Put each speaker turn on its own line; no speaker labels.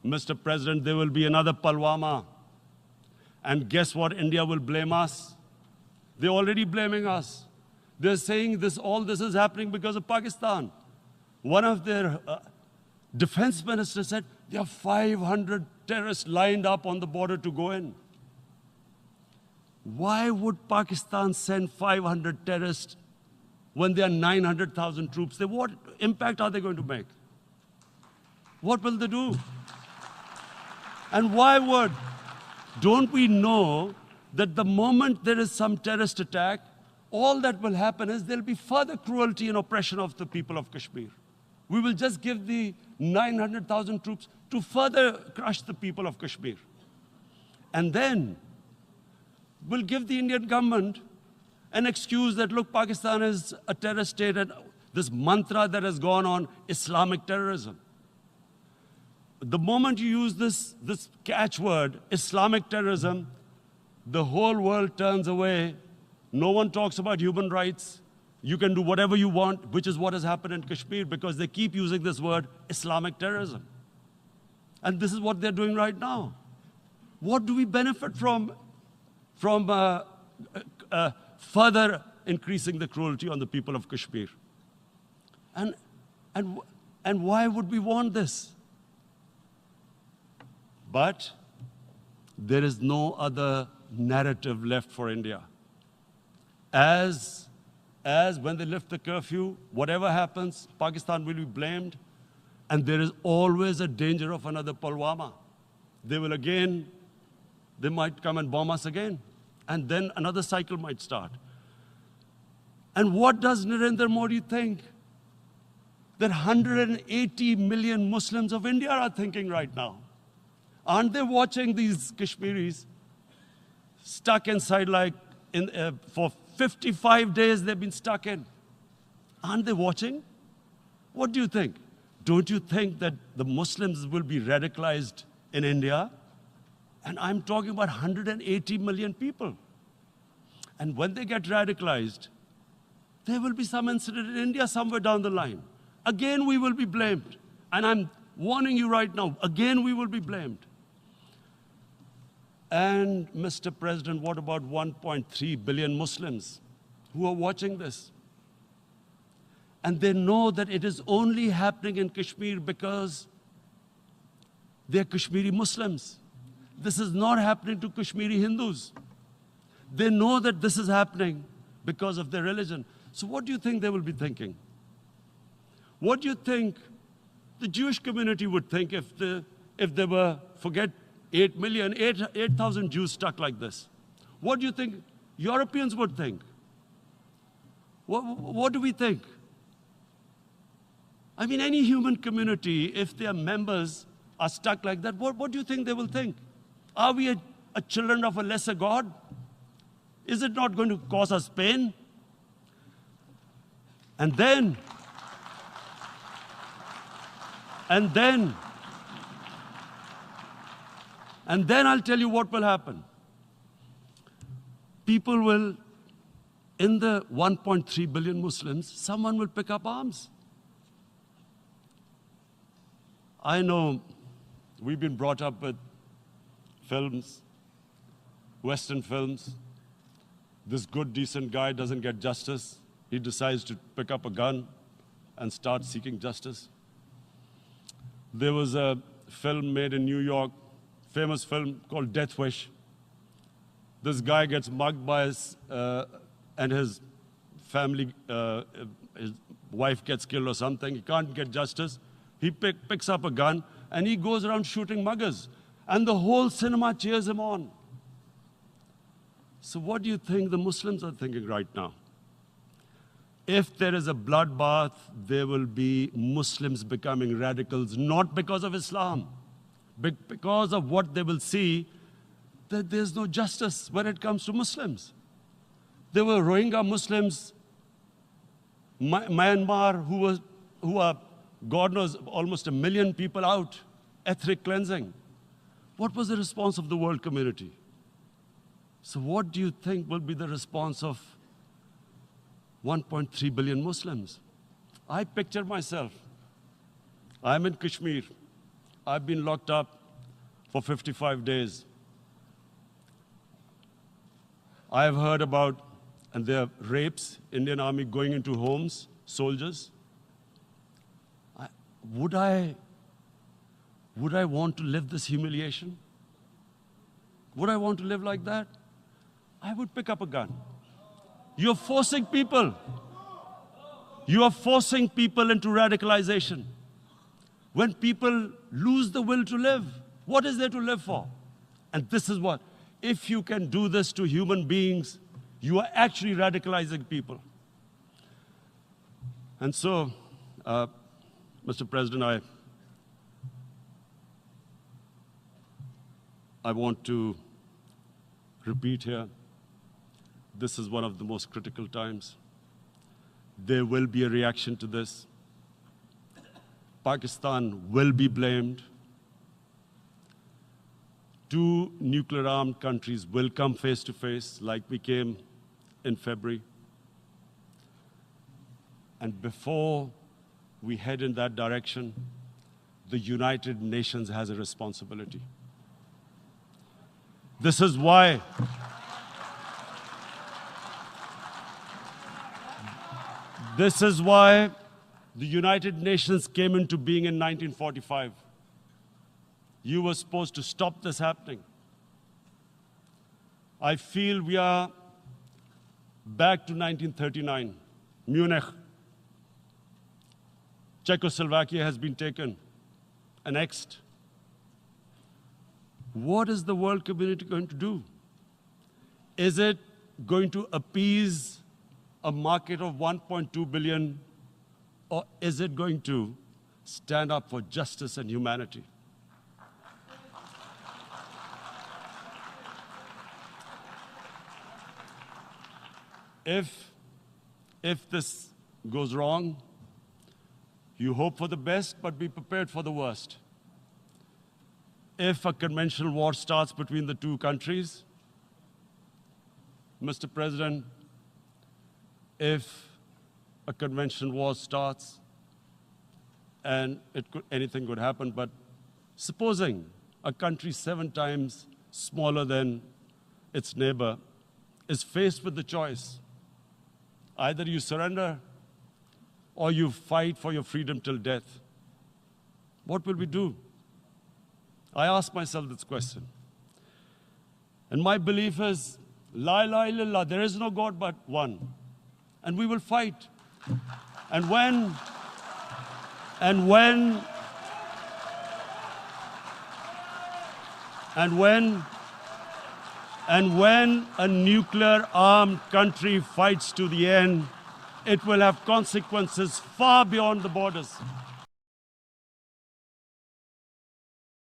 Mr. President, there will be another Pulwama. And guess what? India will blame us. They're already blaming us. They're saying all this is happening because of Pakistan. One of their defense ministers said, there are 500 terrorists lined up on the border to go in. Why would Pakistan send 500 terrorists when there are 900,000 troops? What impact are they going to make? What will they do? And why would? Don't we know that the moment there is some terrorist attack, all that will happen is there'll be further cruelty and oppression of the people of Kashmir. We will just give the 900,000 troops to further crush the people of Kashmir. And then we'll give the Indian government an excuse that, look, Pakistan is a terrorist state, and this mantra that has gone on, Islamic terrorism. The moment you use this catchword, Islamic terrorism, the whole world turns away. No one talks about human rights. You can do whatever you want, which is what has happened in Kashmir, because they keep using this word, Islamic terrorism. And this is what they're doing right now. What do we benefit from further increasing the cruelty on the people of Kashmir? And why would we want this? But there is no other narrative left for India. As when they lift the curfew, whatever happens, Pakistan will be blamed, and there is always a danger of another Pulwama. They might come and bomb us again, and then another cycle might start. And what does Narendra Modi think that 180 million Muslims of India are thinking right now? Aren't they watching these Kashmiris stuck inside for 55 days they've been stuck in? Aren't they watching? What do you think? Don't you think that the Muslims will be radicalized in India? And I'm talking about 180 million people. And when they get radicalized, there will be some incident in India somewhere down the line. Again, we will be blamed. And I'm warning you right now, again, we will be blamed. And Mr. President, what about 1.3 billion Muslims who are watching this? And they know that it is only happening in Kashmir because they're Kashmiri Muslims. This is not happening to Kashmiri Hindus. They know that this is happening because of their religion. So what do you think they will be thinking? What do you think the Jewish community would think if they were, forget 8,000 Jews stuck like this? What do you think Europeans would think? What do we think? I mean, any human community, if their members are stuck like that, what do you think they will think? Are we a children of a lesser God? Is it not going to cause us pain? And then I'll tell you what will happen. People will, in the 1.3 billion Muslims, someone will pick up arms. I know we've been brought up with films, Western films. This good, decent guy doesn't get justice. He decides to pick up a gun and start seeking justice. There was a film made in New York, famous film called Death Wish. This guy gets mugged by and his family, his wife gets killed or something. He can't get justice. He picks up a gun and he goes around shooting muggers. And the whole cinema cheers him on. So what do you think the Muslims are thinking right now? If there is a bloodbath, there will be Muslims becoming radicals, not because of Islam, but because of what they will see, that there's no justice when it comes to Muslims. There were Rohingya Muslims, Myanmar, who are, God knows, almost 1 million people out, ethnic cleansing. What was the response of the world community? So what do you think will be the response of 1.3 billion Muslims? I picture myself. I'm in Kashmir. I've been locked up for 55 days. I have heard about, and there are rapes, Indian Army going into homes, soldiers. Would I want to live this humiliation? Would I want to live like that? I would pick up a gun. You're forcing people. You are forcing people into radicalization. When people lose the will to live, what is there to live for? And this is what, if you can do this to human beings, you are actually radicalizing people. And so, Mr. President, I want to repeat here, this is one of the most critical times. There will be a reaction to this. Pakistan will be blamed. Two nuclear-armed countries will come face to face like we came in February. And before we head in that direction, the United Nations has a responsibility. This is why the United Nations came into being in 1945. You were supposed to stop this happening. I feel we are back to 1939, Munich. Czechoslovakia has been taken, annexed. What is the world community going to do? Is it going to appease a market of 1.2 billion, or is it going to stand up for justice and humanity? If this goes wrong, you hope for the best, but be prepared for the worst. If a conventional war starts between the two countries, Mr. President, if a conventional war starts, and anything could happen, but supposing a country 7 times smaller than its neighbor is faced with the choice, either you surrender or you fight for your freedom till death, what will we do? I ask myself this question. And my belief is, La ilaha illallah, there is no God but one. And we will fight. And when a nuclear-armed country fights to the end, it will have consequences far beyond the borders.